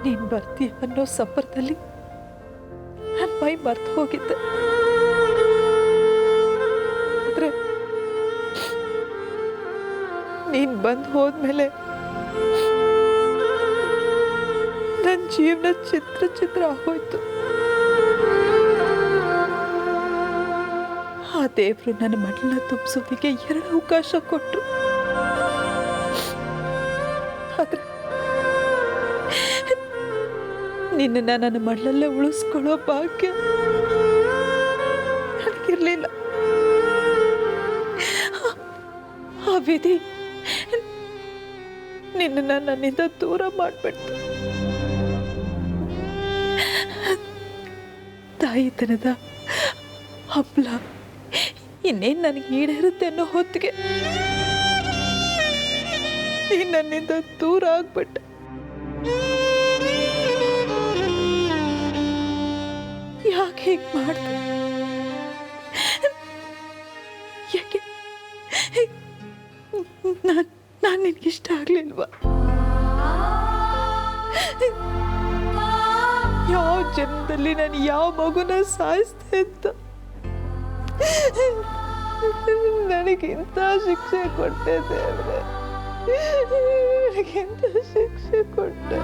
ನೀನ್ ಬರ್ತೀಯ ಅನ್ನೋ ಸಂಪರ್ಕದಲ್ಲಿ ನನ್ನ ಮೈ ಮರ್ತು ಹೋಗಿದ್ದೆ. ಆದ್ರೆ ನೀನ್ ಬಂದು ಹೋದ್ಮೇಲೆ ನನ್ನ ಜೀವನ ಚಿತ್ರ ಆಗೋಯ್ತು. ಆ ದೇವ್ರು ನನ್ನ ಮಡಲನ್ನ ತುಂಬಿಸೋದಿಕ್ಕೆ 2 ಅವಕಾಶ ಕೊಟ್ರು. ಆದ್ರೆ ನಿನ್ನ ನನ್ನ ಮಡಲಲ್ಲೇ ಉಳಿಸ್ಕೊಳ್ಳೋ ಭಾಗ್ಯ ನನಗಿರ್ಲಿಲ್ಲ. ಆ ವಿಧಿ ನಿನ್ನ ನನ್ನಿಂದ ದೂರ ಮಾಡ್ಬಿಡ್ತು. ತಾಯಿತನದ ಹಬ್ಬಲ ಇನ್ನೇನು ನನಗೆ ಈಡೇರುತ್ತೆ ಅನ್ನೋ ಹೊತ್ತಿಗೆ ನೀನು ನನ್ನಿಂದ ದೂರ ಆಗ್ಬಿಟ್ಟ. ಯಾಕೆ ಹೀಗೆ ಮಾಡ್ದೆ? ಯಾಕೆ ನಾನು ನಿನಗಿಷ್ಟ ಆಗ್ಲಿಲ್ವಾ? ಯಾವ ಜನ್ಮದಲ್ಲಿ ನಾನು ಯಾವ ಮಗುನ ಸಾಯಿಸ್ತೆ ಅಂತ ನನಗಿಂತ ಶಿಕ್ಷೆ ಕೊಟ್ಟೆ ದೇವ್ರೆ, ನನಗಿಂತ ಶಿಕ್ಷೆ ಕೊಟ್ಟೆ.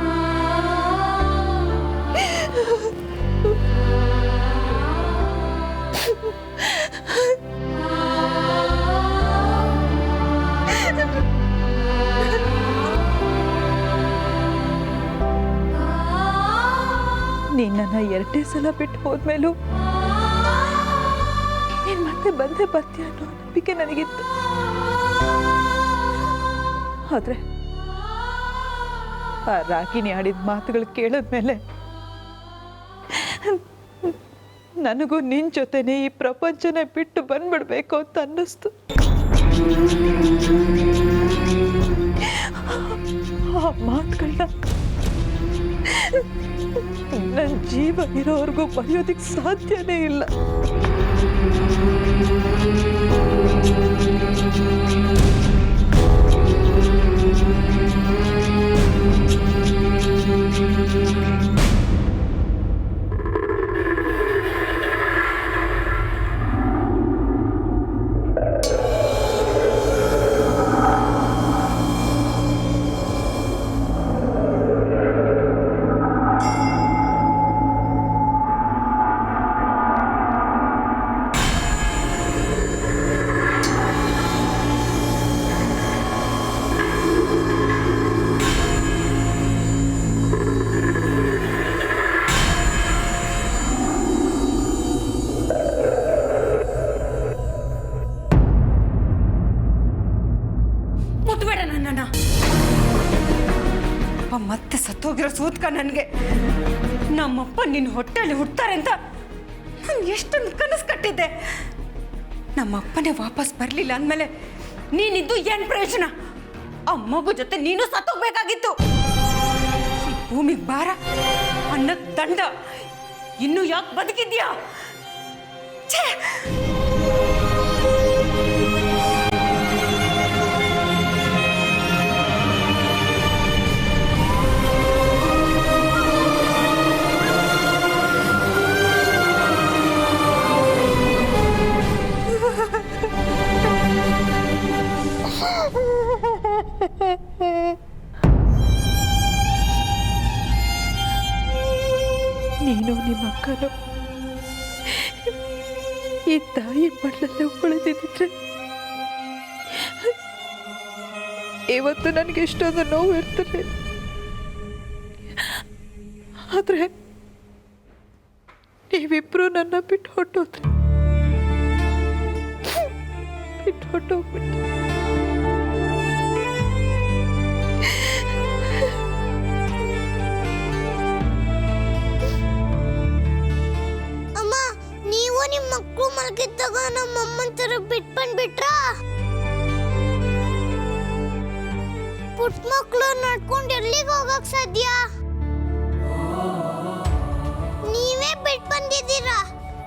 ನೀನನ್ನ 2 ಸಲ ಬಿಟ್ಟು ಹೋದ್ಮೇಲೂ ನೀನ್ ಮತ್ತೆ ಬಂದೇ ಬರ್ತೀಯ ಅನ್ನೋ ನಂಬಿಕೆ ನನಗಿತ್ತು. ಆದ್ರೆ ಆ ರಾಗಿಣಿ ಆಡಿದ ಮಾತುಗಳು ಕೇಳಿದ್ಮೇಲೆ ನನಗೂ ನಿನ್ ಜೊತೆನೆ ಈ ಪ್ರಪಂಚನ ಬಿಟ್ಟು ಬಂದ್ಬಿಡ್ಬೇಕು ಅಂತ ಅನ್ನಿಸ್ತು. ಆ ಮಾತುಗಳನ್ನ ನನ್ನ ಜೀವ ಇರೋವರೆಗೂ ಬರೆಯೋದಿಕ್ ಸಾಧ್ಯನೇ ಇಲ್ಲ. ಮತ್ತೆ ಸತ್ತೋಗಿರೋ ಸೂತ್ಕ ನನಗೆ. ನಮ್ಮಪ್ಪ ನಿನ್ನ ಹೊಟ್ಟೆಯಲ್ಲಿ ಹುಡ್ತಾರೆ ಅಂತ ನಾನು ಎಷ್ಟೊಂದು ಕನಸು ಕಟ್ಟಿದ್ದೆ. ನಮ್ಮಪ್ಪನೇ ವಾಪಸ್ ಬರಲಿಲ್ಲ ಅಂದಮೇಲೆ ನೀನಿದ್ದು ಏನು ಪ್ರಯೋಜನ? ಆ ಮಗು ಜೊತೆ ನೀನು ಸತ್ತೋಗ್ಬೇಕಾಗಿತ್ತು. ಈ ಭೂಮಿಗೆ ಭಾರ, ಅನ್ನಕ್ಕೆ ದಂಡ, ಇನ್ನು ಯಾಕೆ ಬದುಕಿದ್ಯಾ? ಛೇ, ನೀನು ನಿಮ್ಮ ಅಕ್ಕನೂ ಈ ತಾಯಿ ಮಡಲಲ್ಲೇ ಉಳಿದಿದ್ರೆ ಇವತ್ತು ನನಗೆ ಇಷ್ಟೊಂದು ನೋವು ಇರ್ತಿರ್ಲಿಲ್ಲ. ಆದ್ರೆ ನೀವಿಬ್ರು ನನ್ನ ಬಿಟ್ಟು ಹೊಟ್ಟೋದ್ರಿ, ಬಿಟ್ಟು ಹೊಟ್ಟೋಗ್ಬಿಟ್ಟು. ನಿಮ್ಮ ಮಕ್ಕಳು ಮಲಗಿದ್ದಾಗ ನಮ್ಮ ಅಮ್ಮನ ತರ ಬಿಟ್ಟು ಬಂದ್ಬಿಟ್ರಾ? ಪುಟ್ಟ ಮಕ್ಕಳು ನಡ್ಕೊಂಡು ಎಲ್ಲಿಗೆ ಹೋಗಕ್ ಸಾಧ್ಯ? ನೀವೇ ಬಿಟ್ಟು ಬಂದಿದ್ದೀರಾ.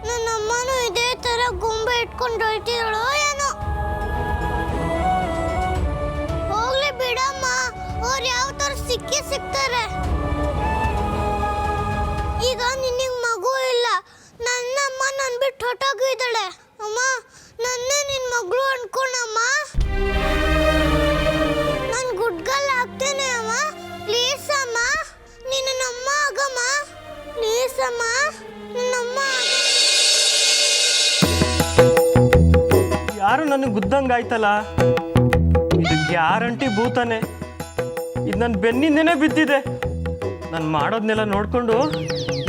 ನನ್ನ ಅಮ್ಮನೂ ಇದೇ ತರ ಗೊಂಬೆ ಇಟ್ಕೊಂಡು ಹೋಯ್ತಿರೋಳು ಏನೋ. ಹೋಗ್ಲಿ ಬಿಡಮ್ಮ, ಅವ್ರು ಯಾವ ತರ ಸಿಕ್ತಾರೆ. ಯಾರು ನನಗೆ ಗುದ್ದಂಗಾಯ್ತಲ್ಲ, ಇದು ಗ್ಯಾರಂಟಿ ಭೂತಾನೆ. ಇದು ನನ್ನ ಬೆನ್ನಿಂದನೇ ಬಿದ್ದಿದೆ. ನಾನು ಮಾಡೋದನ್ನೆಲ್ಲ ನೋಡಿಕೊಂಡು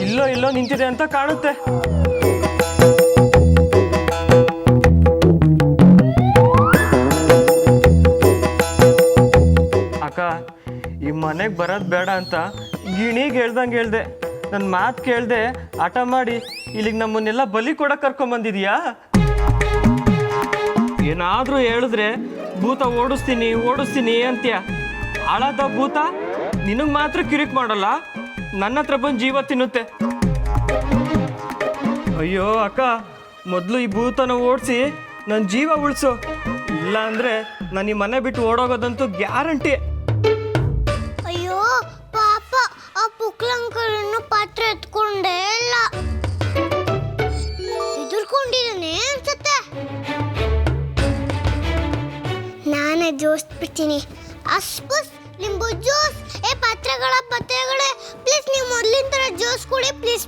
ಇಲ್ಲೋ ನಿಂತಿದೆ ಅಂತ ಕಾಣುತ್ತೆ. ಅಕ್ಕ, ಈ ಮನೆಗೆ ಬರೋದು ಬೇಡ ಅಂತ ಗಿಣಿಗೆ ಹೇಳ್ದೆ. ನನ್ನ ಮಾತು ಕೇಳ್ದೆ ಆಟ ಮಾಡಿ ಇಲ್ಲಿಗೆ ನಮ್ಮನ್ನೆಲ್ಲ ಬಲಿ ಕೊಡಕ್ಕೆ ಕರ್ಕೊಂಬಂದಿದೀಯಾ? ಏನಾದರೂ ಹೇಳಿದ್ರೆ ಭೂತ ಓಡಿಸ್ತೀನಿ ಅಂತ್ಯ. ಹಾಳಾದ ಭೂತ ನಿನಗೆ ಮಾತ್ರ ಕಿರಿಕ್ ಮಾಡಲ್ಲ, ನನ್ನ ಹತ್ರ ಬಂದು ಜೀವ ತಿನ್ನುತ್ತೆ. ಅಯ್ಯೋ ಅಕ್ಕ, ಮೊದಲು ಈ ಭೂತನ ಓಡಿಸಿ ನನ್ನ ಜೀವ ಉಳಿಸು, ಇಲ್ಲ ಅಂದರೆ ನಾನು ಈ ಮನೆ ಬಿಟ್ಟು ಓಡೋಗೋದಂತೂ ಗ್ಯಾರಂಟಿ. ಅಯ್ಯೋ ಪಾಪ, ಆ ಪುಕ್ಲಂಕರನ್ನು ಪಾತ್ರೆ ಎತ್ಕೊಂಡೇ ಇಲ್ಲ, ಎದುರ್ಕೊಂಡಿದ್ದಾನೆ ಅನ್ಸುತ್ತೆ. ನಾನೇ ಜೋಡಿಸ್ಬಿಡ್ತೀನಿ. ಅಸ್ಪುಸ್ ಲಿಂಬು ಜ್ಯೂಸ್. ಪಾತ್ರೆಗಳೇ ಪ್ಲೀಸ್, ನೀವು ಮೊದಲಿನ ಥರ ಜ್ಯೂಸ್ ಕೊಡಿ ಪ್ಲೀಸ್.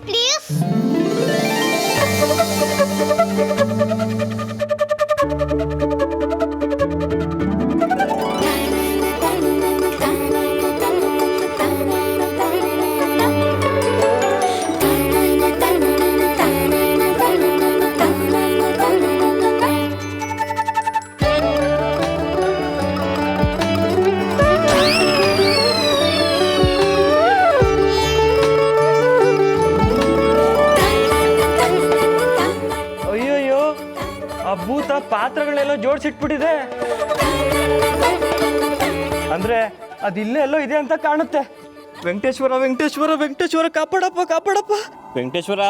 ಭೂತ ಪಾತ್ರಗಳೆಲ್ಲ ಜೋಡಿಸಿಟ್ಬಿಟ್ಟಿದೆ ಅಂದ್ರೆ ಅದಿಲ್ಲೇ ಎಲ್ಲೋ ಇದೆ ಅಂತ ಕಾಣುತ್ತೆ. ವೆಂಕಟೇಶ್ವರ ಕಾಪಾಡಪ್ಪ. ವೆಂಕಟೇಶ್ವರ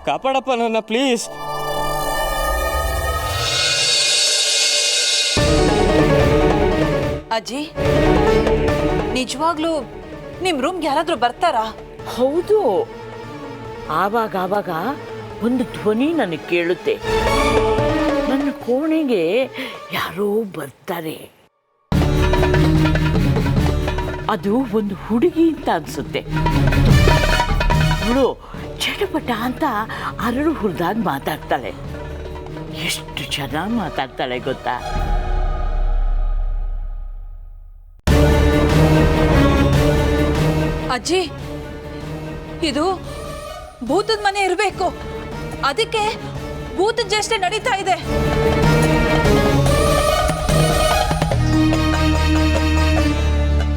ಕಾಪಾಡಪ್ಪ ನನ್ನ ಪ್ಲೀಸ್. ಅಜ್ಜಿ, ನಿಜವಾಗ್ಲೂ ನಿಮ್ ರೂಮ್ಗೆ ಯಾರಾದ್ರೂ ಬರ್ತಾರಾ? ಹೌದು, ಆವಾಗ ಒಂದು ಧ್ವನಿ ನನಗೆ ಕೇಳುತ್ತೆ. ನನ್ನ ಕೋಣೆಗೆ ಯಾರೋ ಬರ್ತಾರೆ. ಅದು ಒಂದು ಹುಡುಗಿ ಅಂತ ಅನ್ಸುತ್ತೆ. ಅವಳು ಚಟಪಟ ಅಂತ ಅರಳು ಹುರಿದಾಗ ಮಾತಾಡ್ತಾಳೆ. ಎಷ್ಟು ಚೆನ್ನಾಗಿ ಮಾತಾಡ್ತಾಳೆ ಗೊತ್ತಾ? ಅಜ್ಜಿ, ಇದು ಭೂತದ ಮನೆ ಇರಬೇಕು, ಅದಕ್ಕೆ ಭೂತದ ಜಷ್ಟೇ ನಡೀತಾ ಇದೆ.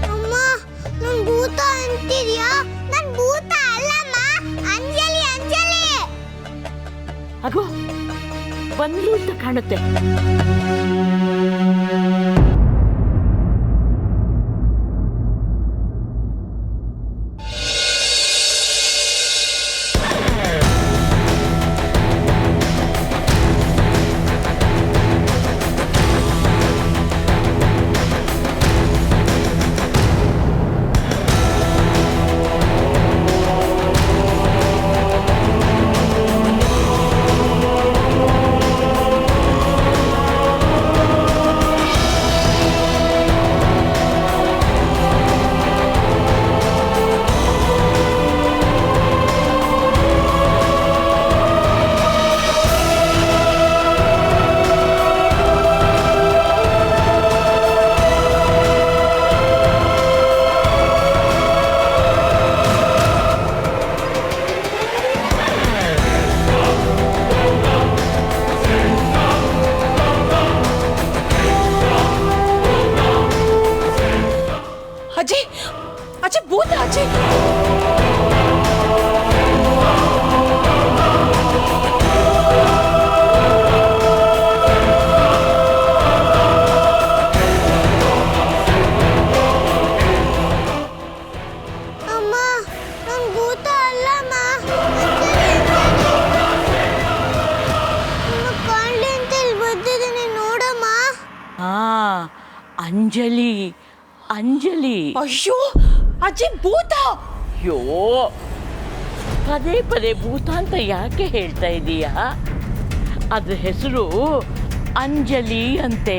ಅಮ್ಮ, ನನ್ ಭೂತ ಅಂತಿದ್ಯಾ? ನನ್ ಭೂತ ಅಲ್ಲಮ್ಮ, ಅಂಜಲಿ. ಅಗೋ ಬಂದ್ರು ಅಂತ ಕಾಣುತ್ತೆ. ಅಜ್ಜಿ, ಭೂತ ಅಜ್ಜಿ. ಅಮ್ಮ, ನನ್ ಭೂತ ಅಲ್ಲಮ್ಮ, ಕಾಣ್ಲಿ ಅಂತ ಇಲ್ಲಿ ಬರ್ತಿದ್ದೀನಿ ನೋಡಮ್ಮ. ಅಂಜಲಿ. ಅಯ್ಯೋ ಅಜ್ಜಿ, ಭೂತ! ಅಯ್ಯೋ, ಪದೇ ಭೂತ ಅಂತ ಯಾಕೆ ಹೇಳ್ತಾ ಇದೀಯಾ? ಅದ್ರ ಹೆಸರು ಅಂಜಲಿ ಅಂತೆ.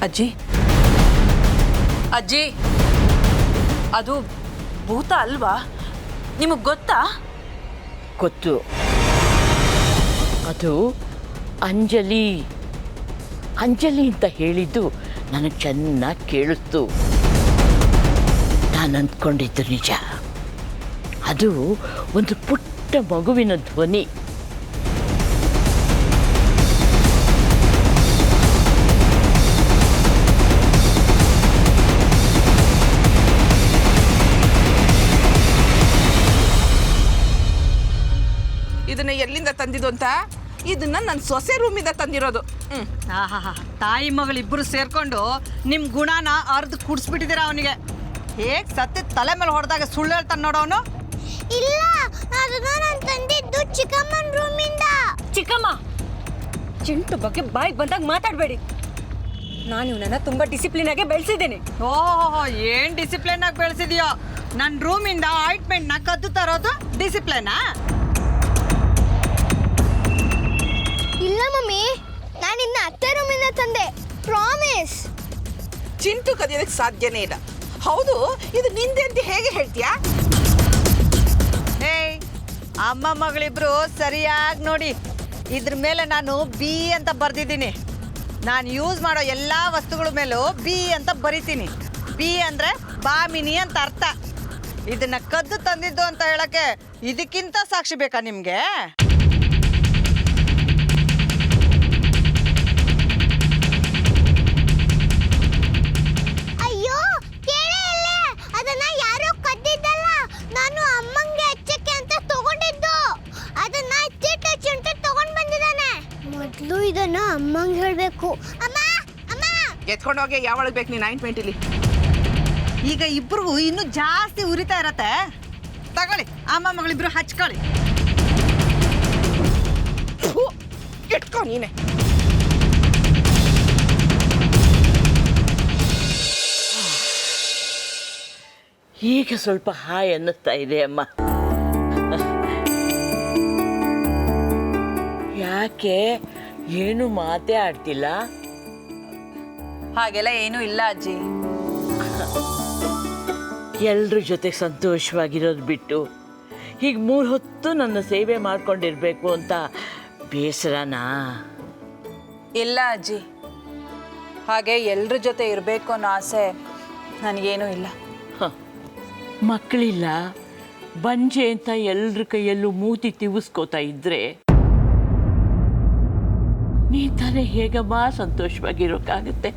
ಅಜ್ಜಿ, ಅಜ್ಜಿ ಅದು ಭೂತ ಅಲ್ವಾ? ನಿಮಗೆ ಗೊತ್ತಾ? ಗೊತ್ತು. ಅದು ಅಂಜಲಿ ಅಂಜಲಿ ಅಂತ ಹೇಳಿದ್ದು ನನಗೆ ಚೆನ್ನಾಗಿ ಕೇಳಿಸ್ತು. ನಾನು ಅಂದ್ಕೊಂಡಿದ್ದು ನಿಜ. ಅದು ಒಂದು ಪುಟ್ಟ ಮಗುವಿನ ಧ್ವನಿ. ಇದನ್ನ ಎಲ್ಲಿಂದ ತಂದಿದ್ದು ಅಂತ? ಇದನ್ನ ನನ್ನ ಸೊಸೆ ರೂಮಿಂದ ತಂದಿರೋದು. ತಾಯಿ ಮಗಳಿಬ್ಬರು ಸೇರ್ಕೊಂಡು ನಿಮ್ಮ ಗುಣನ ಅರ್ಧ ಕುಡಿಸ್ಬಿಟ್ಟಿದ್ದೀರ ಅವನಿಗೆ. ಹೇಗೆ ಸತ್ಯ ತಲೆ ಮೇಲೆ ಹೊಡೆದಾಗ ಸುಳ್ಳು ಹೇಳ್ತಾನೆ ನೋಡೋನು. ಇಲ್ಲ, ಅದನ್ನ ನಾನು ತಂದಿದ್ದು ಚಿಕ್ಕಮ್ಮನ ರೂಮಿಂದ. ಚಿಕ್ಕಮ್ಮ, ಚಿಂಟು ಬಗ್ಗೆ ಬಾಯಿಗೆ ಬಂದಾಗ ಮಾತಾಡಬೇಡಿ. ನಾನು ಇವನನ್ನ ತುಂಬ ಡಿಸಿಪ್ಲಿನ್ ಆಗಿ ಬೆಳೆಸಿದ್ದೀನಿ. ಓಹೋ, ಏನು ಡಿಸಿಪ್ಲಿನ್ ಆಗಿ ಬೆಳೆಸಿದ್ಯೋ? ನನ್ನ ರೂಮಿಂದ ಆಯಿಂಟ್ಮೆಂಟ್ನ ಕದ್ದು ತರೋದು ಡಿಸಿಪ್ಲಿನಾ? ಇಲ್ಲ ಮಮ್ಮಿ, ನಾನು ಇನ್ನು ಅತ್ತೆ ರೂಮಿಂದ ತಂದೆ, ಪ್ರಾಮಿಸ್. ಚಿಂಟು ಕದಿಯೋದಕ್ಕೆ ಸಾಧ್ಯನೇ ಇಲ್ಲ. ಹೌದು, ಇದು ನಿಂದೆ ಅಂತ ಹೇಗೆ ಹೇಳ್ತೀಯಾ? ಏಯ್, ಅಮ್ಮ ಮಗಳಿಬ್ರು ಸರಿಯಾಗಿ ನೋಡಿ. ಇದ್ರ ಮೇಲೆ ನಾನು ಬಿ ಅಂತ ಬರೆದಿದ್ದೀನಿ. ನಾನು ಯೂಸ್ ಮಾಡೋ ಎಲ್ಲ ವಸ್ತುಗಳ ಮೇಲೂ ಬಿ ಅಂತ ಬರಿತೀನಿ. ಬಿ ಅಂದರೆ ಬಾಮಿನಿ ಅಂತ ಅರ್ಥ. ಇದನ್ನ ಕದ್ದು ತಂದಿದ್ದು ಅಂತ ಹೇಳಕ್ಕೆ ಇದಕ್ಕಿಂತ ಸಾಕ್ಷಿ ಬೇಕಾ ನಿಮಗೆ? ಅಯ್ಯೋ, ಕೇಳೇ ಇಲ್ಲ. ಅದನ್ನ ಯಾರೋ ಕದ್ದಿದ್ದಲ್ಲ, ನಾನು ಅಮ್ಮಂಗೆ ಹಚ್ಚಕ್ಕೆ ಅಂತ ತಗೊಂಡಿದ್ದು. ಅದನ್ನ ಚಿಟ್ಟು ಚಿಂಟು ತಗೊಂಡ್ ಬಂದಿದ್ದಾನೆ. ಮೊದಲು ಇದನ್ನ ಅಮ್ಮಂಗೆ ಹೇಳ್ಬೇಕು. ಅಮ್ಮ, ಅಮ್ಮ, ಎತ್ಕೊಂಡು ಹೋಗಿ ಯಾವಳಿಗೆ ಬೇಕು ನೀನು ಆಯಿಂಟ್ಮೆಂಟ್ ಇಲ್ಲಿ? ಈಗ ಇಬ್ರಿಗೂ ಇನ್ನೂ ಜಾಸ್ತಿ ಉರಿತಾ ಇರತ್ತೆ. ತಗೊಳ್ಳಿ, ಅಮ್ಮ ಮಗಳಿಬ್ರು ಹಚ್ಕೊಳ್ಳಿ. ಇಟ್ಕೊ ನೀನೆ. ಈಗ ಸ್ವಲ್ಪ ಹಾಯ್ ಅನ್ನಿಸ್ತಾ ಇದೆ ಅಮ್ಮ. ಯಾಕೆ ಏನು ಮಾತೇ ಆಡ್ತಿಲ್ಲ? ಹಾಗೆಲ್ಲ ಏನೂ ಇಲ್ಲ ಅಜ್ಜಿ. ಎಲ್ರ ಜೊತೆ ಸಂತೋಷವಾಗಿರೋದು ಬಿಟ್ಟು ಹೀಗೆ 3 ಹೊತ್ತು ನನ್ನ ಸೇವೆ ಮಾಡ್ಕೊಂಡಿರ್ಬೇಕು ಅಂತ ಬೇಸರನಾ? ಇಲ್ಲ ಅಜ್ಜಿ, ಹಾಗೆ ಎಲ್ಲರ ಜೊತೆ ಇರಬೇಕು ಅನ್ನೋ ಆಸೆ ನನಗೇನೂ ಇಲ್ಲ. ಮಕ್ಕಳಿಲ್ಲ ಬಂಜೆ ಅಂತ ಎಲ್ರ ಕೈಯಲ್ಲೂ ಮೂತಿ ತಿವಿಸ್ಕೋತಾ ಇದ್ರೆ ನೀ ತಾನೇ ಹೇಗಮ್ಮ ಸಂತೋಷವಾಗಿರೋಕ್ಕಾಗತ್ತೆ?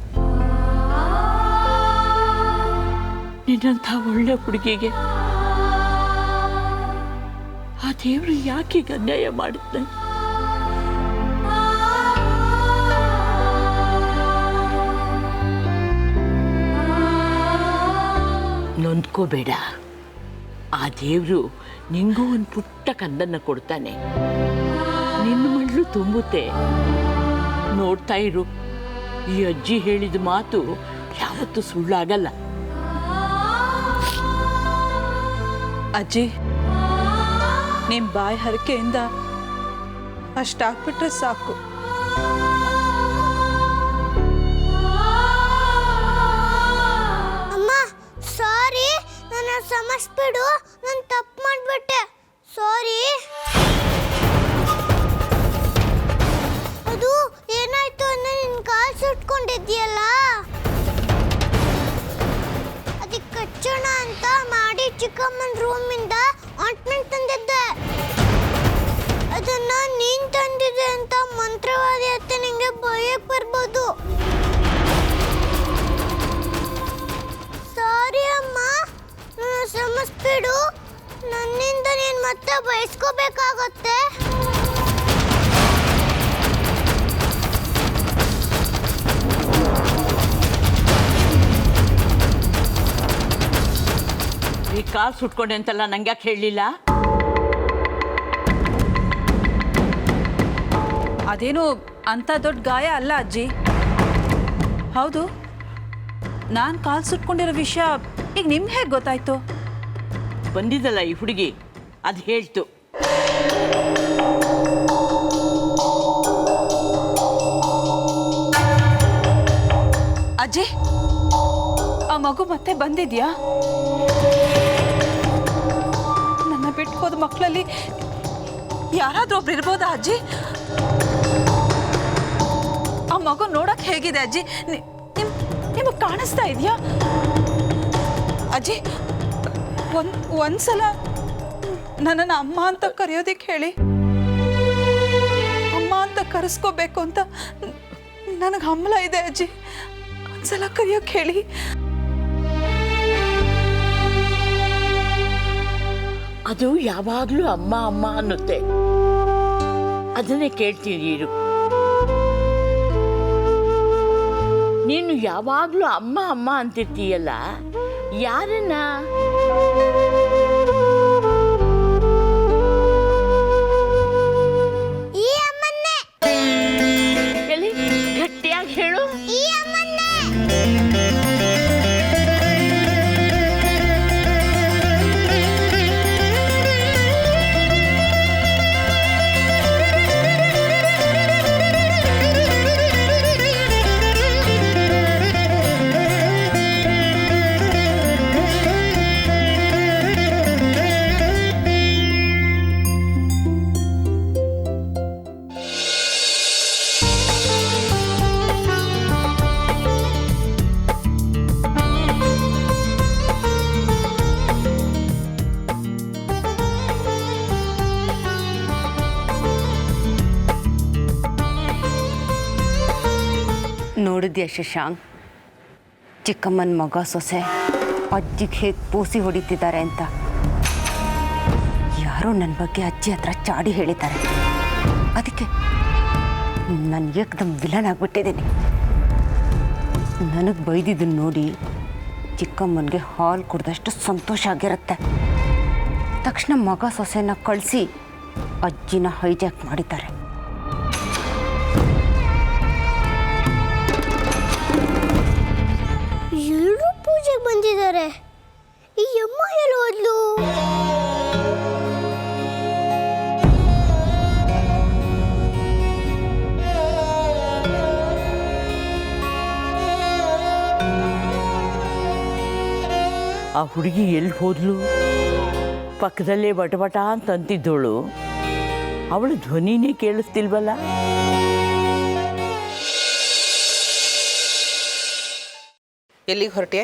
ನಿನ್ನಂಥ ಒಳ್ಳೆ ಹುಡುಗಿಗೆ ಆ ದೇವರು ಯಾಕೆ ಅನ್ಯಾಯ ಮಾಡುತ್ತೆ? ನೊಂದ್ಕೋಬೇಡ. ಆ ದೇವರು ನಿಂಗೂ ಒಂದು ಪುಟ್ಟ ಕಂದನ್ನ ಕೊಡ್ತಾನೆ. ನಿನ್ನ ಮಳ್ಳು ತುಂಬುತ್ತೆ. ನೋಡ್ತಾ ಇರು, ಈ ಅಜ್ಜಿ ಹೇಳಿದ ಮಾತು ಯಾವತ್ತೂ ಸುಳ್ಳಾಗಲ್ಲ. ಅಜ್ಜಿ, ನಿಮ್ಮ ಬಾಯಿ ಹರಕೆಯಿಂದ ಅಷ್ಟಾಗ್ಬಿಟ್ರೆ ಸಾಕು. ಅಮ್ಮ, ಸಾರಿ, ನನ್ನ ಕ್ಷಮಿಸ್ಬಿಡು. ನಾನು ತಪ್ಪು ಮಾಡ್ಬಿಟ್ಟೆ, ಸಾರಿ. ಅದು ಏನಾಯ್ತು ಅಂದ್ರೆ ನಿನ್ನ ಕಾಲು ಸುಟ್ಕೊಂಡಿದ್ಯಲ್ಲ, ಅದಕ್ಕೆ ಕಚ್ಚೋಣ ಅಂತ ಮಾಡಿ ಚಿಕ್ಕಮ್ಮನ ರೂಮಿಂದ ಆಯಿಂಟ್ಮೆಂಟ್ ತಂದಿದ್ದೆ. ಅದನ್ನ ನೀನ್ ತಂದಿದ್ದೆ ಅಂತ ಮಂತ್ರವಾದಿ ಅತ್ತೆ ನಿಂಗೆ ಭಯಕ್ಕೆ ಬರ್ಬೋದು. ಸಾರಿ ಅಮ್ಮ, ನನ್ನ ಕ್ಷಮಿಸ್ಬಿಡು. ನನ್ನಿಂದ ನೀನು ಮತ್ತೆ ಬಯಸ್ಕೋಬೇಕಾಗತ್ತೆ. ಈ ಕಾಲು ಸುಟ್ಕೊಂಡೆ ಅಂತೆಲ್ಲ ನಂಗೆ ಯಾಕೆ ಹೇಳಲಿಲ್ಲ? ಅದೇನು ಅಂಥ ದೊಡ್ಡ ಗಾಯ ಅಲ್ಲ ಅಜ್ಜಿ. ಹೌದು, ನಾನು ಕಾಲು ಸುಟ್ಕೊಂಡಿರೋ ವಿಷಯ ಈಗ ನಿಮ್ಗೆ ಹೇಗೆ ಗೊತ್ತಾಯ್ತು? ಬಂದಿದ್ದಲ್ಲ ಈ ಹುಡುಗಿ, ಅದು ಹೇಳ್ತು. ಅಜ್ಜಿ, ಆ ಮಗು ಮತ್ತೆ ಬಂದಿದ್ಯಾ? ನನ್ನ ಬಿಟ್ಟು ಹೋದ ಮಕ್ಕಳಲ್ಲಿ ಯಾರಾದ್ರೂ ಒಬ್ರು ಇರ್ಬೋದಾ ಅಜ್ಜಿ? ಆ ಮಗು ನೋಡಕ್ ಹೇಗಿದೆ ಅಜ್ಜಿ? ನಿಮಗೆ ಕಾಣಿಸ್ತಾ ಇದೆಯಾ ಅಜ್ಜಿ? ಒಂದ್ಸಲ ನನ್ನನ್ನು ಅಮ್ಮ ಅಂತ ಕರೆಯೋದಿಕ್ಕೆ ಹೇಳಿ. ಅಮ್ಮ ಅಂತ ಕರೆಸ್ಕೋಬೇಕು ಅಂತ ನನಗೆ ಹಂಬಲ ಇದೆ ಅಜ್ಜಿ. ಒಂದ್ಸಲ ಕರೆಯೋಕೆ ಹೇಳಿ. ಅದು ಯಾವಾಗಲೂ ಅಮ್ಮ ಅಮ್ಮ ಅನ್ನುತ್ತೆ, ಅದನ್ನೇ ಕೇಳ್ತೀನಿ ಇರು. ನೀನು ಯಾವಾಗಲೂ ಅಮ್ಮ ಅಮ್ಮ ಅಂತಿರ್ತೀಯಲ್ಲ, ಯಾರನ್ನ? ಈ ಅಮ್ಮನ್ನೇ. ಎಲ್ಲಿ ಗಟ್ಟಿಯಾಗಿ ಹೇಳು. ಈ ಅಮ್ಮನ್ನೇ. ನೋಡಿದ್ಯಾ ಶಶಾಂಕ್, ಚಿಕ್ಕಮ್ಮನ ಮಗ ಸೊಸೆ ಅಜ್ಜಿಗೆ ಹೇಗೆ ಪೂಸಿ ಹೊಡಿತಿದ್ದಾರೆ ಅಂತ. ಯಾರೋ ನನ್ನ ಬಗ್ಗೆ ಅಜ್ಜಿ ಹತ್ರ ಚಾಡಿ ಹೇಳಿದ್ದಾರೆ. ಅದಕ್ಕೆ ನಾನು ಏಕದಮ್ ವಿಲನ್ ಆಗಿಬಿಟ್ಟಿದ್ದೀನಿ. ನನಗೆ ಬೈದಿದ್ದನ್ನು ನೋಡಿ ಚಿಕ್ಕಮ್ಮನಿಗೆ ಹಾಲು ಕುಡ್ದಷ್ಟು ಸಂತೋಷ ಆಗಿರುತ್ತೆ. ತಕ್ಷಣ ಮಗ ಸೊಸೆನ ಕಳಿಸಿ ಅಜ್ಜಿನ ಹೈಜಾಕ್ ಮಾಡಿದ್ದಾರೆ. ಎಲ್ಲರೂ ಪೂಜೆಗೆ ಬಂದಿದ್ದಾರೆ. ಈ ಅಮ್ಮ ಎಲ್ಲಿ ಹೋದ್ಲು? ಆ ಹುಡುಗಿ ಎಲ್ಲಿ ಹೋದ್ಲು? ಪಕ್ಕದಲ್ಲೇ ಬಟಬಟ ಅಂತ ಅಂತಿದ್ದೋಳು, ಅವಳು ಧ್ವನಿನೇ ಕೇಳಿಸ್ತಿಲ್ವಲ್ಲ. ಎಲ್ಲಿಗೆ ಹೊರಟೆ?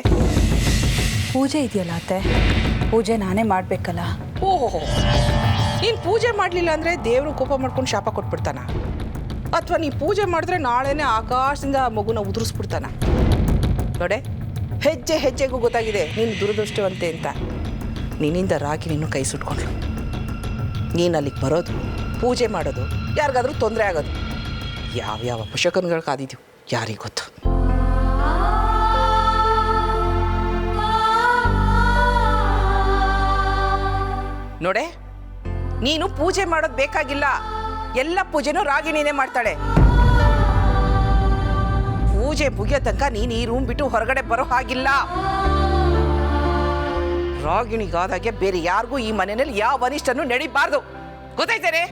ಪೂಜೆ ಇದೆಯಲ್ಲ ಅತ್ತೆ, ಪೂಜೆ ನಾನೇ ಮಾಡಬೇಕಲ್ಲ. ಓಹೋ, ನೀನು ಪೂಜೆ ಮಾಡಲಿಲ್ಲ ಅಂದರೆ ದೇವರು ಕೋಪ ಮಾಡ್ಕೊಂಡು ಶಾಪ ಕೊಟ್ಬಿಡ್ತಾನ? ಅಥವಾ ನೀ ಪೂಜೆ ಮಾಡಿದ್ರೆ ನಾಳೆನೇ ಆಕಾಶದಿಂದ ಆ ಮಗುನ ಉದುರಿಸ್ಬಿಡ್ತಾನ? ನೋಡೆ, ಹೆಜ್ಜೆ ಹೆಜ್ಜೆಗೂ ಗೊತ್ತಾಗಿದೆ ನೀನು ದುರದೃಷ್ಟವಂತೆ ಅಂತ. ನಿನ್ನಿಂದ ರಾಗಿ ನೀನು ಕೈ ಸುಟ್ಕೊಂಡ್ರು. ನೀನು ಅಲ್ಲಿಗೆ ಬರೋದು, ಪೂಜೆ ಮಾಡೋದು, ಯಾರಿಗಾದ್ರೂ ತೊಂದರೆ ಆಗೋದು, ಯಾವ್ಯಾವ ಅಪಶಕನಗಳು ಕಾದಿದ್ದೀವಿ ಯಾರಿಗೆ ಗೊತ್ತು. ನೋಡೆ, ನೀನು ಪೂಜೆ ಮಾಡೋದು ಬೇಕಾಗಿಲ್ಲ. ಎಲ್ಲ ಪೂಜೆನೂ ರಾಗಿಣಿನೇ ಮಾಡ್ತಾಳೆ. ಪೂಜೆ ಮುಗಿಯೋ ತನಕ ನೀನು ಈ ರೂಮ್ ಬಿಟ್ಟು ಹೊರಗಡೆ ಬರೋ ಹಾಗಿಲ್ಲ. ರಾಗಿಣಿಗಾದಾಗೆ ಬೇರೆ ಯಾರಿಗೂ ಈ ಮನೆಯಲ್ಲಿ ಯಾವ ಅನಿಷ್ಟನೂ ನಡೀಬಾರ್ದು. ಗೊತ್ತಾಯ್ತೇನೆ?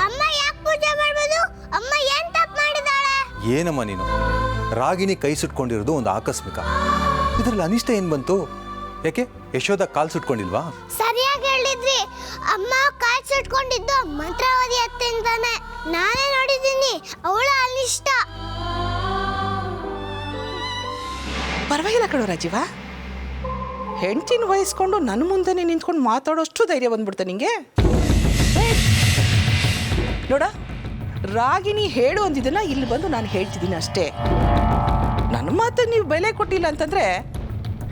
ಅಮ್ಮ ಯಾಕೆ ಪೂಜೆ ಮಾಡ್ಬೋದು? ಅಮ್ಮ ಏನ್ ತಪ್ಪು ಮಾಡಿದಾಳೆ? ಏನಮ್ಮ ನೀನು? ರಾಗಿಣಿ ಕೈ ಸುಟ್ಕೊಂಡಿರೋದು ಒಂದು ಆಕಸ್ಮಿಕ. ಇದರಲ್ಲಿ ಅನಿಷ್ಟ ಏನು ಬಂತು? ಯಾಕೆ ಯಶೋಧ ಕಾಲು ಸುಟ್ಕೊಂಡಿಲ್ವಾ? ಸರಿಯಾಗಿ ಹೇಳಿದ್ರಿ. ಅಮ್ಮ ಕಾಲ್ ಸುಟ್ಕೊಂಡಿದ್ದು ಮಂತ್ರಾವತಿ ಅತ್ತೆಂತಾನೆ. ನಾನೇ ನೋಡಿದ್ದೀನಿ. ಅವಳ ಅನಿಷ್ಟ. ಪರವಾಗಿಲ್ಲ ಕಣೋ ರಾಜೀವ, ಹೆಂಡ್ತಿನ ವಹಿಸ್ಕೊಂಡು ನನ್ನ ಮುಂದೆನೇ ನಿಂತ್ಕೊಂಡು ಮಾತಾಡೋಷ್ಟು ಧೈರ್ಯ ಬಂದ್ಬಿಡ್ತ ನಿಂಗೆ. ನೋಡ, ರಾಗಿಣಿ ಹೇಳು ಅಂದಿದ್ದನ್ನ ಇಲ್ಲಿ ಬಂದು ನಾನು ಹೇಳ್ತಿದ್ದೀನಿ ಅಷ್ಟೇ. ನನ್ನ ಮಾತನ್ನು ನೀವು ಬೆಲೆ ಕೊಟ್ಟಿಲ್ಲ ಅಂತಂದರೆ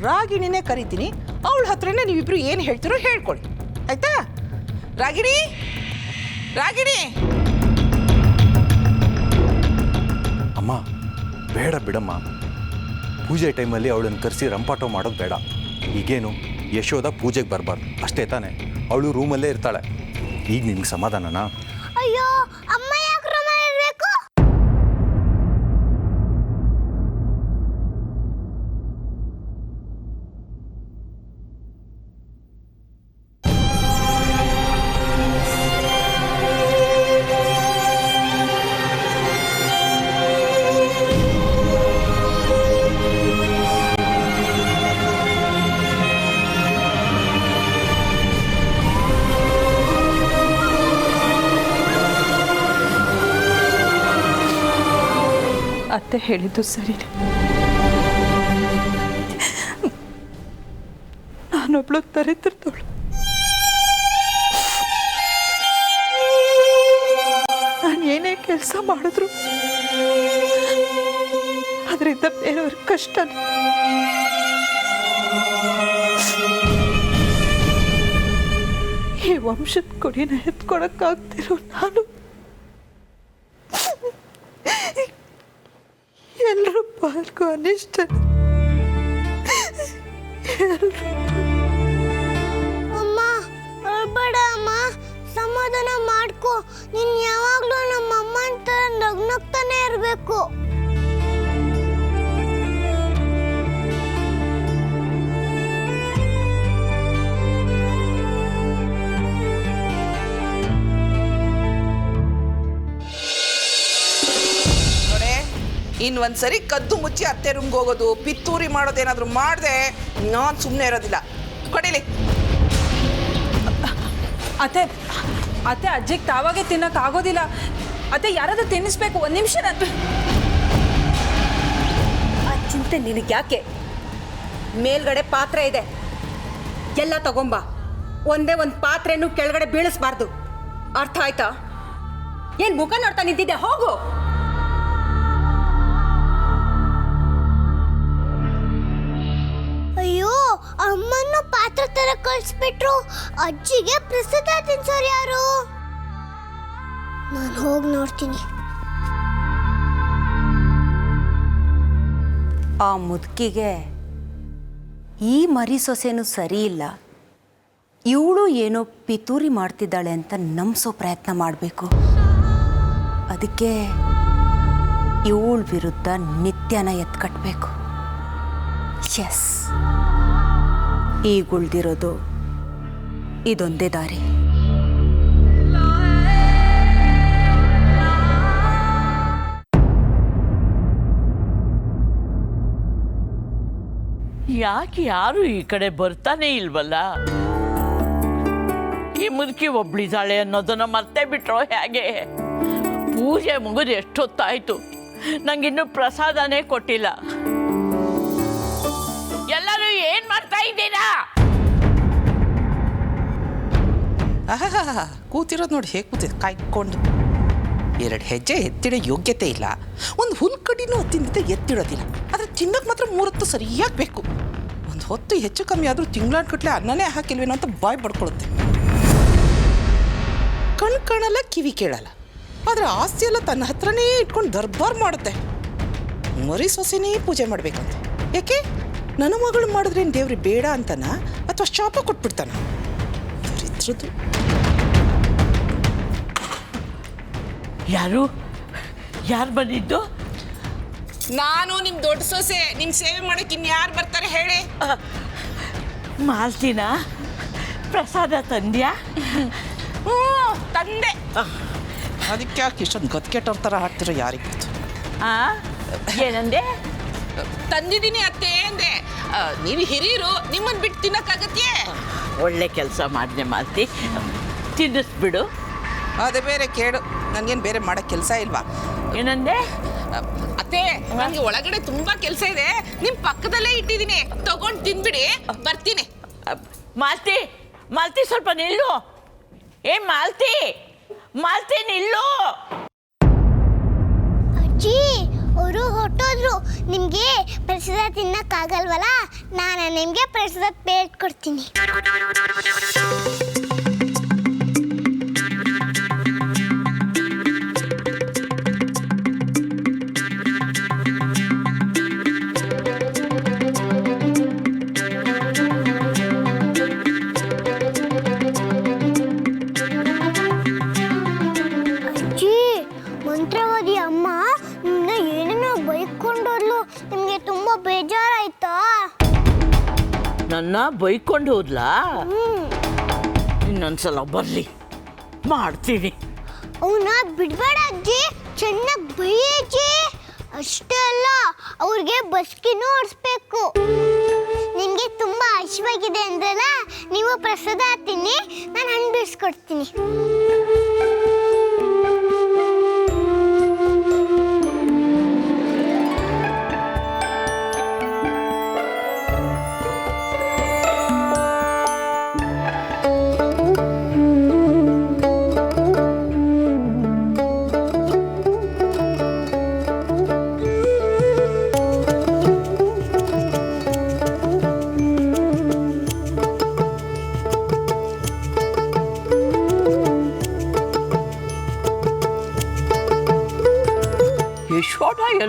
ರಾಗಿಣಿನೇ ಕರಿತೀನಿ. ಅವಳ ಹತ್ರನೇ ನೀವಿಬ್ರು ಏನು ಹೇಳ್ತೀರೋ ಹೇಳ್ಕೊಳ್ಳಿ, ಆಯ್ತಾ? ರಾಗಿಣಿ, ರಾಗಿಣಿ. ಅಮ್ಮ ಬೇಡ ಬಿಡಮ್ಮ. ಪೂಜೆ ಟೈಮಲ್ಲಿ ಅವಳನ್ನು ಕರೆಸಿ ರಂಪಾಟೋ ಮಾಡೋದು ಬೇಡ. ಈಗೇನು ಯಶೋಧ ಪೂಜೆಗೆ ಬರಬಾರ್ದು ಅಷ್ಟೇ ತಾನೆ? ಅವಳು ರೂಮಲ್ಲೇ ಇರ್ತಾಳೆ. ಈಗ ನಿಮ್ಗೆ ಸಮಾಧಾನನಾ? ಅಯ್ಯೋ, ಅಮ್ಮ ಯಾಕೆ ರೂಮಲ್ಲಿ ಇರ್ಬೇಕು? ಅತ್ತೆ ಹೇಳಿದ್ದು ಸರಿನೇ. ನಾನೊಬ್ಳು ದರಿದ್ರದವಳು. ನಾನು ಏನೇ ಕೆಲಸ ಮಾಡಿದ್ರು ಅದರಿಂದ ಬೇರೆಯವ್ರ ಕಷ್ಟ. ಈ ವಂಶದ ಕೊಡಿನ ಎತ್ಕೊಳಕ್ಕಾಗ್ತಿರೋ ನಾನು ಎಲ್ಲರೂ ಪಾಲ್ಗೂ ಅನಿಷ್ಟ. ಅಮ್ಮ ಅಳ್ಬೇಡ ಅಮ್ಮ, ಸಮಾಧಾನ ಮಾಡ್ಕೊ. ನೀನ್ ಯಾವಾಗ್ಲೂ ನಮ್ಮ ಅಮ್ಮನ ತರ ನಗ್ನಗ್ತಾನೆ ಇರ್ಬೇಕು. ಇನ್ನು ಒಂದ್ಸರಿ ಕದ್ದು ಮುಚ್ಚಿ ಅತ್ತೆ ರೂಮ್ಗೆ ಹೋಗೋದು, ಪಿತ್ತೂರಿ ಮಾಡೋದೇನಾದರೂ ಮಾಡಿದೆ ನಾನು ಸುಮ್ಮನೆ ಇರೋದಿಲ್ಲ. ಕೊಡಿಲಿ. ಅತ್ತೆ ಅತ್ತೆ ಅಜ್ಜಿಗೆ ತಾವಾಗೆ ತಿನ್ನೋಕ್ಕಾಗೋದಿಲ್ಲ. ಅತ್ತೆ ಯಾರಾದ್ರೂ ತಿನ್ನಿಸ್ಬೇಕು. ಒಂದು ನಿಮಿಷ. ಆ ಚಿಂತೆ ನಿನಗೆ ಯಾಕೆ? ಮೇಲ್ಗಡೆ ಪಾತ್ರೆ ಇದೆ, ಎಲ್ಲ ತಗೊಂಬ. ಒಂದೇ ಒಂದು ಪಾತ್ರೆನೂ ಕೆಳಗಡೆ ಬೀಳಿಸ್ಬಾರ್ದು. ಅರ್ಥ ಆಯ್ತಾ? ಏನು ಮುಖ ನೋಡ್ತಾ ನಿಂತಿದ್ದೆ? ಹೋಗು. ಅಯ್ಯೋ, ಅಮ್ಮನ್ನು ಪಾತ್ರ ತರ ಕಳಿಸ್ಬಿಟ್ರು. ಅಜ್ಜಿಗೆ ಪ್ರಸಾದ ತಿನ್ಸೋರು ಯಾರು? ನಾನು ಹೋಗಿ ನೋಡ್ತೀನಿ. ಆ ಮುದುಕಿಗೆ ಈ ಮರಿ ಸೊಸೆನೂ ಸರಿ ಇಲ್ಲ. ಇವಳು ಏನೋ ಪಿತೂರಿ ಮಾಡ್ತಿದ್ದಾಳೆ ಅಂತ ನಂಬಿಸೋ ಪ್ರಯತ್ನ ಮಾಡಬೇಕು. ಅದಕ್ಕೆ ಇವಳ ವಿರುದ್ಧ ನಿತ್ಯನ ಎತ್ಕಟ್ಟಬೇಕು. ಎಸ್, ಈಗ ಉಳ್ದಿರೋದು ಇದೊಂದೇ ದಾರಿ. ಯಾಕೆ ಯಾರು ಈ ಕಡೆ ಬರ್ತಾನೆ ಇಲ್ವಲ್ಲ? ಈ ಮುದುಕಿ ಒಬ್ಳಿದ್ದಾಳೆ ಅನ್ನೋದನ್ನ ಮರ್ತೇ ಬಿಟ್ರೋ ಹೇಗೆ? ಪೂಜೆ ಮುಗಿದು ಎಷ್ಟೊತ್ತಾಯ್ತು, ನಂಗಿನ್ನೂ ಪ್ರಸಾದನೇ ಕೊಟ್ಟಿಲ್ಲ. ಎಲ್ಲರೂ ಏನ್ ಮಾಡ್ತಾ ಇದ್ದೀರಾ? ಕೂತಿರೋದು ನೋಡಿ ಹೇಗೆ ಕೂತಿದೆ, ಕಾಯ್ಕೊಂಡು. 2 ಹೆಜ್ಜೆ ಎತ್ತಿಡೋ ಯೋಗ್ಯತೆ ಇಲ್ಲ. ಒಂದು ಹುಲ್ ಕಡಿನೂ ತಿಂದಿದ್ದೆ ಎತ್ತಿಡೋದಿಲ್ಲ. ಆದರೆ ತಿನ್ನೋಕೆ ಮಾತ್ರ 3 ಹೊತ್ತು ಸರಿಯಾಗಿ ಬೇಕು. ಒಂದು ಹೊತ್ತು ಹೆಚ್ಚು ಕಮ್ಮಿ ಆದರೂ ತಿಂಗಳಾಡ್ಕಟ್ಲೆ ಅನ್ನನೇ ಹಾಕಿಲ್ವೇನೋ ಅಂತ ಬಾಯ್ ಪಡ್ಕೊಳುತ್ತೆ. ಕಣ್ಣು ಕಾಣಲ್ಲ, ಕಿವಿ ಕೇಳಲ್ಲ. ಆದರೆ ಆಸ್ತಿ ಎಲ್ಲ ತನ್ನ ಹತ್ರನೇ ಇಟ್ಕೊಂಡು ದರ್ಬಾರ್ ಮಾಡುತ್ತೆ. ಮರಿ ಸೊಸೆನೇ ಪೂಜೆ ಮಾಡಬೇಕಂತ. ಯಾಕೆ? ನನ್ನ ಮಗಳು ಮಾಡಿದ್ರೇನು ದೇವ್ರಿಗೆ ಬೇಡ ಅಂತನ, ಅಥವಾ ಶಾಪ ಕೊಟ್ಬಿಡ್ತಾನ? ದರಿದ್ರದ್ದು. ಯಾರು ಬಂದಿದ್ದು? ನಾನು ನಿಮ್ಮ ದೊಡ್ಡ ಸೊಸೆ. ನಿಮ್ಮ ಸೇವೆ ಮಾಡಕ್ಕೆ ಇನ್ಯಾರು ಬರ್ತಾರೆ ಹೇಳಿ? ಮಾಲ್ತಿನ ಪ್ರಸಾದ ತಂದ್ಯಾ? ತಂದೆ. ಅದಕ್ಕೆ ಯಾಕೆ ಇಷ್ಟೊಂದು ಗತ್ಕೆಟ್ಟವ್ರ ಥರ ಹಾಕ್ತಿರೋ ಯಾರಿಗೆ ಗೊತ್ತು? ಏನಂದೆ? ತಂದಿದ್ದೀನಿ ಅತ್ತೆ ಅಂದೆ. ನೀವು ಹಿರಿಯರು, ನಿಮ್ಮನ್ನು ಬಿಟ್ಟು ತಿನ್ನಕ್ಕಾಗತ್ತೆ? ಒಳ್ಳೆ ಕೆಲಸ ಮಾಡಿದೆ ಮಾಲ್ತಿ, ತಿನ್ನಿಸ್ಬಿಡು. ಅದೇ ಬೇರೆ ಕೇಳು. ನನಗೇನು ಬೇರೆ ಮಾಡೋಕ್ಕೆ ಕೆಲಸ ಇಲ್ವಾ? ಏನಂದೆ? ಅತ್ತೆ, ನನಗೆ ಒಳಗಡೆ ತುಂಬಾ ಕೆಲಸ ಇದೆ. ನಿಮ್ಮ ಪಕ್ಕದಲ್ಲೇ ಇಟ್ಟಿದ್ದೀನಿ, ತಗೊಂಡು ತಿನ್ಬಿಡಿ, ಬರ್ತೀನಿ. ಮಾಲ್ತಿ, ಮಾಲ್ತಿ ಸ್ವಲ್ಪ ನಿಲ್ಲು. ಮಾಲ್ತಿ ನಿಲ್ಲು. ಅಜ್ಜಿ, ಅವರು ಹೊಟ್ಟೋದ್ರು. ನಿಮ್ಗೆ ಪ್ರಸಾದ ತಿನ್ನಕ್ಕಾಗಲ್ವಲ್ಲ, ನಾನು ನಿಮ್ಗೆ ಪ್ರಸಾದ ಪ್ಲೇಟ್ ಕೊಡ್ತೀನಿ. ಮಂತ್ರವಾದಿ ಅಮ್ಮ ನಿನ್ನ ಏನೇನೋ ಬೈಕೊಂಡೋದ್ಲು. ನಿಮ್ಗೆ ತುಂಬಾ ಬೇಜಾರಾಯ್ತಾ? ನನ್ನ ಬೈಕೊಂಡು ಹೋದ್ಲಾ? ಇನ್ನೊಂದ್ಸಲ ಬರ್ಲಿ, ಮಾಡ್ತೀನಿ. ಅವನ್ನ ಬಿಡ್ಬೇಡ ಅಜ್ಜಿ, ಚೆನ್ನಾಗಿ ಬೈ ಅಜ್ಜಿ. ಅಷ್ಟೇ ಅಲ್ಲ, ಅವ್ರಿಗೆ ಬಸ್ಕಿನೂ ಓಡಿಸ್ಬೇಕು. ನಿಮ್ಗೆ ತುಂಬಾ ಹಸಿವಾಗಿದೆ ಅಂದ್ರಲ್ಲ, ನೀವು ಪ್ರಸಾದ ತಿನ್ನಿ, ನಾನು ಹಣ್ಣು ಬೀಸ್ಕೊಡ್ತೀನಿ.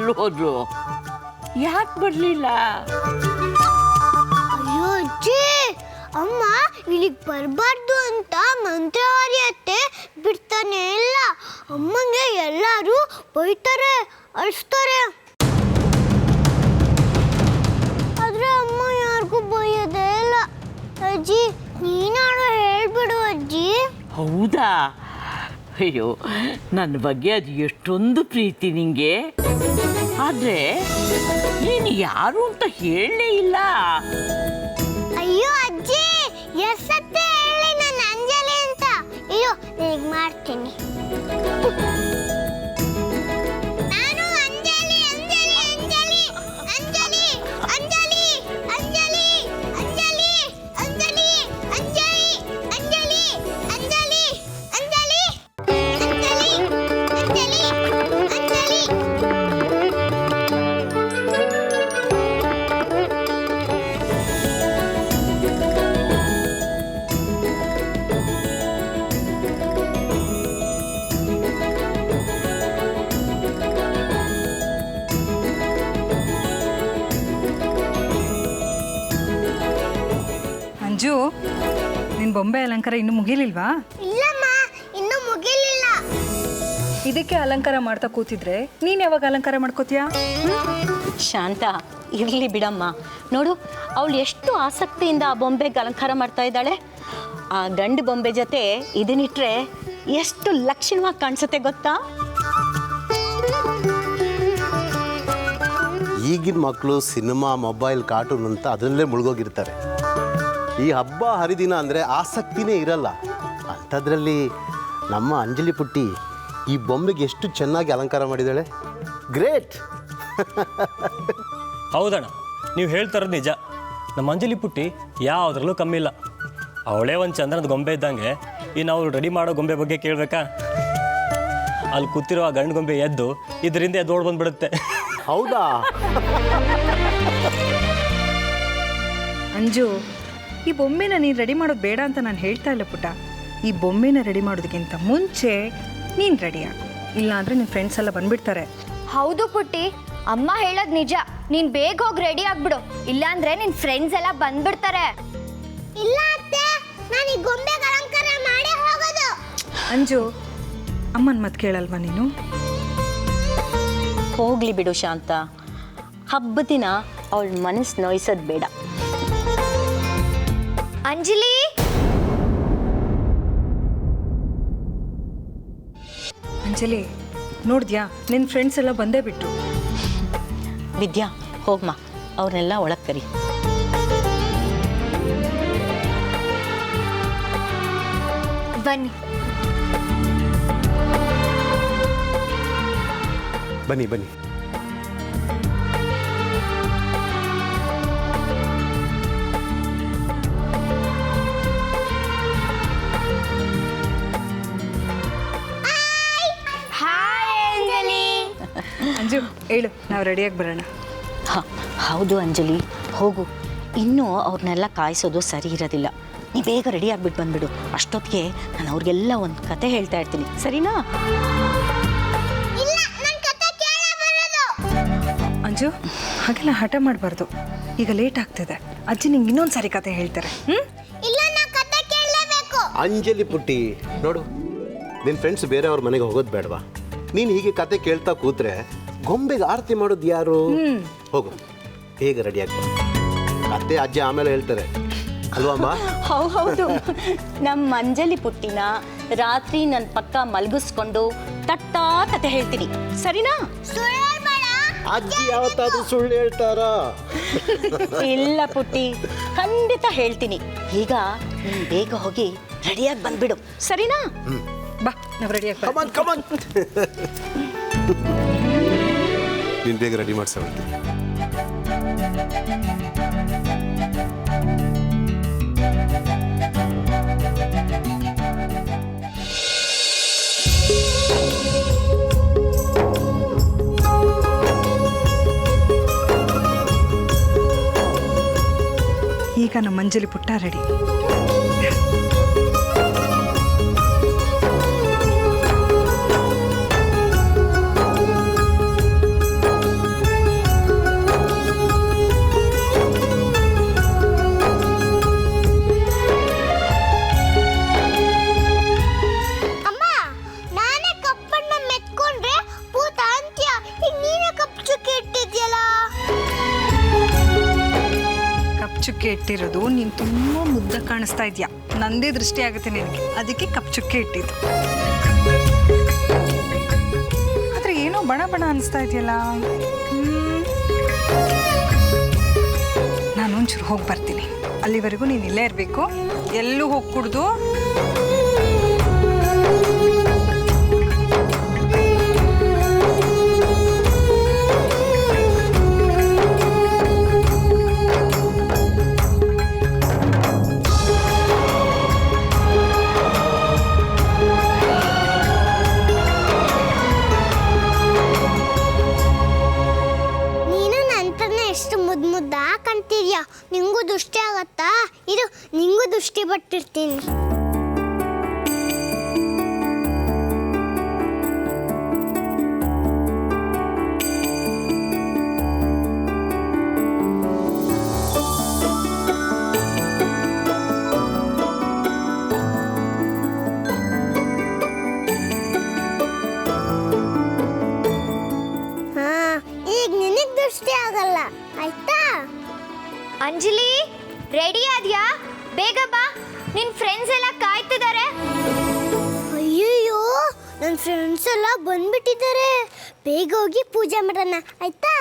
ಎಲ್ಲಿ ಹೋದ್ರು? ಯಾಕೆ ಬರಲಿಲ್ಲ? ಅಯ್ಯೋ ಅಜ್ಜಿ, ಅಮ್ಮ ಇಲ್ಲಿಗೆ ಬರಬಾರ್ದು ಅಂತ ಮಂತ್ರವಾದಿ ಅತ್ತೆ ಬಿಡ್ತಾನೆ ಇಲ್ಲ. ಅಮ್ಮಂಗೆ ಎಲ್ಲರೂ ಬೈತಾರೆ, ಅಳಿಸ್ತಾರೆ. ಆದ್ರೆ ಅಮ್ಮ ಯಾರಿಗೂ ಬೈಯೋದೇ ಇಲ್ಲ. ಅಜ್ಜಿ ನೀನಾರು ಹೇಳ್ಬಿಡು ಅಜ್ಜಿ. ಹೌದಾ? ಅಯ್ಯೋ, ನನ್ನ ಬಗ್ಗೆ ಅದು ಎಷ್ಟೊಂದು ಪ್ರೀತಿ ನಿಂಗೆ. ಆದರೆ ನೀನು ಯಾರು ಅಂತ ಹೇಳಲೇ ಇಲ್ಲ. ಅಯ್ಯೋ ಅಜ್ಜಿ, ಎಷ್ಟತ್ತೆ ಹೇಳಿ ನಾನು ಅಂಜಲಿ ಅಂತ. ಅಯ್ಯೋ ಈಗ ಮಾಡ್ತೀನಿ. ನಾನು ಅಂಜಲಿ ಅಂಜಲಿ ಅಂಜಲಿ ಅಂಜಲಿ ಅಂಜಲಿ ಅಂಜಲಿ ಅಂಜಲಿ ಅಂಜಲಿ ಅಂಜಲಿ ಅಂಜಲಿ ಅಂಜಲಿ ಅಂಜಲಿ ಅಂಜಲಿ ಅಂಜಲಿ ಅಂಜಲಿ. ಅಂಜು, ನಿನ್ನ ಬೊಂಬೆ ಅಲಂಕಾರ ಇನ್ನೂ ಮುಗಿಲಿಲ್ವಾ? ಇಲ್ಲಮ್ಮ, ಇನ್ನೂ ಮುಗಿಲಿಲ್ಲ. ಇದಕ್ಕೆ ಅಲಂಕಾರ ಮಾಡ್ತಾ ಕೂತಿದ್ರೆ ನೀನು ಯಾವಾಗ ಅಲಂಕಾರ ಮಾಡ್ಕೋತೀಯಾ? ಶಾಂತ, ಇರಲಿ ಬಿಡಮ್ಮ. ನೋಡು, ಅವಳು ಎಷ್ಟು ಆಸಕ್ತಿಯಿಂದ ಆ ಬೊಂಬೆಗೆ ಅಲಂಕಾರ ಮಾಡ್ತಾ ಇದ್ದಾಳೆ. ಆ ಗಂಡು ಬೊಂಬೆ ಜೊತೆ ಇದನ್ನಿಟ್ರೆ ಎಷ್ಟು ಲಕ್ಷಣವಾಗಿ ಕಾಣಿಸುತ್ತೆ ಗೊತ್ತಾ? ಈಗಿನ ಮಕ್ಕಳು ಸಿನಿಮಾ, ಮೊಬೈಲ್, ಕಾರ್ಟೂನ್ ಅಂತ ಅದರಲ್ಲೇ ಮುಳುಗೋಗಿರ್ತಾರೆ. ಈ ಹಬ್ಬ ಹರಿದಿನ ಅಂದರೆ ಆಸಕ್ತಿನೇ ಇರಲ್ಲ. ಅಂಥದ್ರಲ್ಲಿ ನಮ್ಮ ಅಂಜಲಿ ಪುಟ್ಟಿ ಈ ಬೊಂಬೆಗೆ ಎಷ್ಟು ಚೆನ್ನಾಗಿ ಅಲಂಕಾರ ಮಾಡಿದ್ದಾಳೆ. ಗ್ರೇಟ್. ಹೌದಣ್ಣ, ನೀವು ಹೇಳ್ತಾರೋದು ನಿಜ. ನಮ್ಮ ಅಂಜಲಿ ಪುಟ್ಟಿ ಯಾವುದ್ರಲ್ಲೂ ಕಮ್ಮಿ ಇಲ್ಲ. ಅವಳೇ ಒಂದು ಚಂದ್ರದ ಗೊಂಬೆ ಇದ್ದಂಗೆ. ಇನ್ನು ಅವಳು ರೆಡಿ ಮಾಡೋ ಗೊಂಬೆ ಬಗ್ಗೆ ಕೇಳಬೇಕಾ? ಅಲ್ಲಿ ಕೂತಿರೋ ಆ ಗಂಡು ಗೊಂಬೆ ಎದ್ದು ಇದರಿಂದ ಎದ್ದು ಓಡ್ ಬಂದ್ಬಿಡುತ್ತೆ. ಹೌದಾ? ಅಂಜು, ಈ ಬೊಂಬೆನ ನೀನು ರೆಡಿ ಮಾಡೋದು ಬೇಡ ಅಂತ ನಾನು ಹೇಳ್ತಾ ಇಲ್ಲ ಪುಟ್ಟ. ಈ ಬೊಂಬೆನ ರೆಡಿ ಮಾಡೋದಕ್ಕಿಂತ ಮುಂಚೆ ನೀನು ರೆಡಿ ಆಗು. ಇಲ್ಲ ಅಂದರೆ ನಿನ್ನ ಫ್ರೆಂಡ್ಸ್ ಎಲ್ಲ ಬಂದ್ಬಿಡ್ತಾರೆ. ಹೌದು ಪುಟ್ಟಿ, ಅಮ್ಮ ಹೇಳೋದು ನಿಜ. ನೀನ್ ಬೇಗ ಹೋಗಿ ರೆಡಿ ಆಗ್ಬಿಡು, ಇಲ್ಲಾಂದ್ರೆ ನಿನ್ ಫ್ರೆಂಡ್ಸ್ ಎಲ್ಲ ಬಂದ್ಬಿಡ್ತಾರೆ. ಇಲ್ಲ ಅತ್ತೆ, ನಾನು ಈ ಗೊಂಬೆಗೆ ಅಲಂಕಾರ ಮಾಡೇ ಹೋಗೋದು. ಅಂಜು, ಅಮ್ಮನ ಮಾತು ಕೇಳಲ್ವಾ ನೀನು? ಹೋಗ್ಲಿ ಬಿಡು ಶಾಂತ. ಹಬ್ಬದ ದಿನ ಅವಳ ಮನಸ್ಸು ನೋಯಿಸೋದು ಬೇಡ. ಅಂಜಲಿ, ಅಂಜಲಿ, ನೋಡಿದ್ಯಾ ನಿನ್ನ ಫ್ರೆಂಡ್ಸ್ ಎಲ್ಲ ಬಂದೇ ಬಿಟ್ರು. ವಿದ್ಯಾ, ಹೋಗ್ಮಾ, ಅವ್ರನ್ನೆಲ್ಲ ಒಳಗೆ ಕರಿ. ಬನ್ನಿ. ಬನ್ನಿ ಬನ್ನಿ. ಅಂಜು, ಹೇಳು, ನಾವು ರೆಡಿಯಾಗಿ ಬರೋಣ. ಹಾಂ, ಹೌದು ಅಂಜಲಿ, ಹೋಗು. ಇನ್ನೂ ಅವ್ರನ್ನೆಲ್ಲ ಕಾಯಿಸೋದು ಸರಿ ಇರೋದಿಲ್ಲ. ನೀ ಬೇಗ ರೆಡಿ ಆಗಿಬಿಟ್ಟು ಬಂದ್ಬಿಡು. ಅಷ್ಟೊತ್ತಿಗೆ ನಾನು ಅವ್ರಿಗೆಲ್ಲ ಒಂದು ಕತೆ ಹೇಳ್ತಾ ಇರ್ತೀನಿ, ಸರಿನಾ? ಅಂಜು, ಹಾಗೆಲ್ಲ ಹಠ ಮಾಡಬಾರ್ದು. ಈಗ ಲೇಟ್ ಆಗ್ತಿದೆ. ಅಜ್ಜಿ ನಿಂಗೆ ಇನ್ನೊಂದು ಸಾರಿ ಕತೆ ಹೇಳ್ತಾರೆ. ಇಲ್ಲ, ನಾ ಕತೆ ಕೇಳಲೇಬೇಕು. ಅಂಜಲಿ ಪುಟ್ಟಿ, ನೋಡು, ನಿನ್ನ ಫ್ರೆಂಡ್ಸ್ ಬೇರೆಯವ್ರ ಮನೆಗೆ ಹೋಗೋದು ಬೇಡವಾ? ನೀನು ಹೀಗೆ ಕತೆ ಕೇಳ್ತಾ ಕೂತ್ರೆ ಗೊಂಬೆಗೆ ಆರತಿ ಮಾಡೋದು ಯಾರು? ಹೋಗು, ಬೇಗ ರೆಡಿ ಆಗ್ಬ. ಕತೆ ಅಜ್ಜಿ ಆಮೇಲೆ ಹೇಳ್ತಾರೆ ಅಲ್ವಮ್ಮ? ಹೌದು. ನಮ್ಮ ಅಂಜಲಿ ಪುಟ್ಟಿನ ರಾತ್ರಿ ನನ್ನ ಪಕ್ಕ ಮಲಗಿಸ್ಕೊಂಡು ತಟ್ಟಾ ಕತೆ ಹೇಳ್ತೀನಿ, ಸರಿನಾ? ಅಜ್ಜಿ ಯಾವತ್ತಾದ್ರೂ ಸುಳ್ಳು ಹೇಳ್ತಾರಾ? ಇಲ್ಲ ಪುಟ್ಟಿ, ಖಂಡಿತ ಹೇಳ್ತೀನಿ. ಈಗ ನೀನು ಬೇಗ ಹೋಗಿ ರೆಡಿಯಾಗಿ ಬಂದ್ಬಿಡು, ಸರಿನಾ? ಬಾ, ನಾವು ರೆಡಿಯಾಗಿ ಕಮಾನ್ ಕಮಾನ್. ನೀನು ಬೇಗ ರೆಡಿ ಮಾಡ್ಸೋ. ಈಗ ನಮ್ಮ ಅಂಜಲಿ ಪುಟ್ಟ ರೆಡಿ. ಚುಕ್ಕೆ ಇಟ್ಟಿರೋದು ನೀನು ತುಂಬ ಮುದ್ದ ಕಾಣಿಸ್ತಾ ಇದೆಯಾ, ನಂದೇ ದೃಷ್ಟಿ ಆಗುತ್ತೆ ನಿನಗೆ, ಅದಕ್ಕೆ ಕಪ್ ಚುಕ್ಕೆ ಇಟ್ಟಿದ್ದು. ಆದರೆ ಏನೋ ಬಣ ಬಣ ಅನಿಸ್ತಾ ಇದೆಯಲ್ಲ. ನಾನು ಒಂಚೂರು ಹೋಗಿ ಬರ್ತೀನಿ, ಅಲ್ಲಿವರೆಗೂ ನೀನು ಇಲ್ಲೇ ಇರಬೇಕು, ಎಲ್ಲೂ ಹೋಗಿ ಕುಡ್ದು. ಕಾಣ್ತಿದ್ಯಾ, ನಿಂಗೂ ದೃಷ್ಟಿ ಆಗತ್ತಾ? ಇದು ನಿಂಗೂ ದೃಷ್ಟಿ ಬಟ್ಟಿರ್ತೀನಿ. ಹಾ, ಈಗ ನಿನಗ್ ದೃಷ್ಟಿ ಆಗಲ್ಲ, ಆಯ್ತಾ? ಅಂಜಲಿ, ರೆಡಿ ಆದ್ಯಾ? ಬೇಗ ಬಾ, ನಿನ್ ಫ್ರೆಂಡ್ಸ್ ಎಲ್ಲ ಕಾಯ್ತಿದ್ದಾರೆ. ಅಯ್ಯಯ್ಯೋ, ನನ್ನ ಫ್ರೆಂಡ್ಸ್ ಎಲ್ಲ ಬಂದ್ಬಿಟ್ಟಿದ್ದಾರೆ. ಬೇಗ ಹೋಗಿ ಪೂಜೆ ಮಾಡೋಣ, ಆಯ್ತಾ?